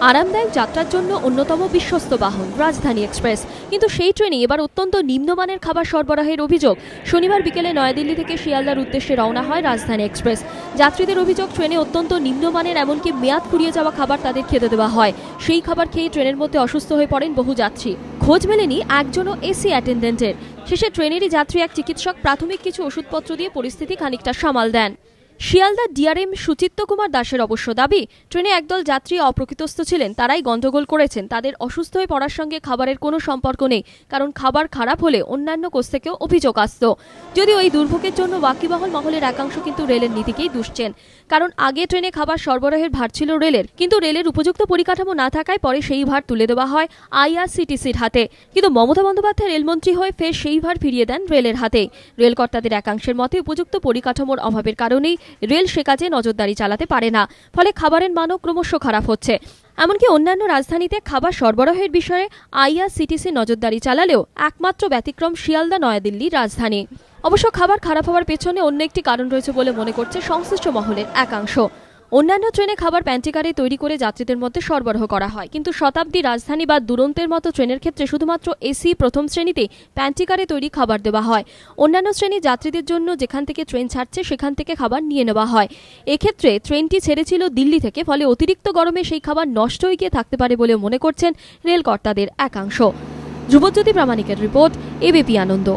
আরামদায়ক যাত্রার জন্য অন্যতম বিশ্বস্ত বাহন রাজধানী এক্সপ্রেস, কিন্তু সেই ট্রেনে এবার অত্যন্ত নিম্নমানের খাবার সরবরাহের অভিযোগ। শনিবার বিকেলে নয়াদিল্লি থেকে শিয়ালদার উদ্দেশ্যে রওনা হয় রাজধানী এক্সপ্রেস। যাত্রীদের অভিযোগ, ট্রেনে অত্যন্ত নিম্নমানের এমনকি মেয়াদ ফুরিয়ে যাওয়া খাবার তাদের খেতে দেওয়া হয়। সেই খাবার খেয়ে ট্রেনের মধ্যে অসুস্থ হয়ে পড়েন বহু যাত্রী। খোঁজ মেলেনি একজনও এসি অ্যাটেন্ডেন্টের। শেষে ট্রেনেরই যাত্রী এক চিকিৎসক প্রাথমিক কিছু ওষুধপত্র দিয়ে পরিস্থিতি খানিকটা সামাল দেন। শিয়ালদা ডিআরএম সুচিত্ত কুমার দাসের অবশ্য দাবি, ট্রেনে একদল যাত্রী অপ্রকৃতস্থ ছিলেন, তারাই গন্ডগোল করেছেন। তাদের অসুস্থ হয়ে পড়ার সঙ্গে খাবারের কোনো সম্পর্ক নেই, কারণ খাবার খারাপ হলে অন্যান্য কোচ থেকেও অভিযোগ আসত। যদিও এই দুর্ভোগের জন্য ওয়াকিবহাল মহলের একাংশ কিন্তু রেলের নীতিকেই দুষছেন, কারণ আগে ট্রেনে খাবার সরবরাহের ভার ছিল রেলের, কিন্তু রেলের উপযুক্ত পরিকাঠামো না থাকায় পরে সেই ভার তুলে দেওয়া হয় আইআরসিটিসির হাতে। কিন্তু মমতা বন্দ্যোপাধ্যায় রেলমন্ত্রী হয়ে ফের সেই ভার ফিরিয়ে দেন রেলের হাতে। রেলকর্তাদের একাংশের মতে উপযুক্ত পরিকাঠামোর অভাবের কারণেই রেল সে কাজে নজরদারি চালাতে পারে না, ফলে খাবারের মানও ক্রমশ খারাপ হচ্ছে। এমনকি অন্যান্য রাজধানীতে খাবার সরবরাহের বিষয়ে আইআরসিটিসি নজরদারি চালালেও একমাত্র ব্যতিক্রম শিয়ালদা নয়াদিল্লি রাজধানী। অবশ্য খাবার খারাপ হওয়ার পেছনে অন্য একটি কারণ রয়েছে বলে মনে করছে সংশ্লিষ্ট মহলের একাংশ। অন্যান্য ট্রেনে খাবার প্যান্টিকারে তৈরি করে যাত্রীদের মধ্যে সরবরাহ করা হয়, কিন্তু শতাব্দী, রাজধানী বা দুরন্তের মতো ট্রেনের ক্ষেত্রে শুধুমাত্র এসি প্রথম শ্রেণীতে প্যান্টিকারে তৈরি খাবার দেওয়া হয়। অন্যান্য শ্রেণীর যাত্রীদের জন্য যেখান থেকে ট্রেন ছাড়ছে সেখান থেকে খাবার নিয়ে নেওয়া হয়। এক্ষেত্রে ট্রেনটি ছেড়েছিল দিল্লি থেকে, ফলে অতিরিক্ত গরমে সেই খাবার নষ্ট হয়ে গিয়ে থাকতে পারে বলে মনে করছেন রেল কর্তাদের একাংশ। ধ্রুবজ্যোতি প্রামাণিকের রিপোর্ট, এবিপি আনন্দ।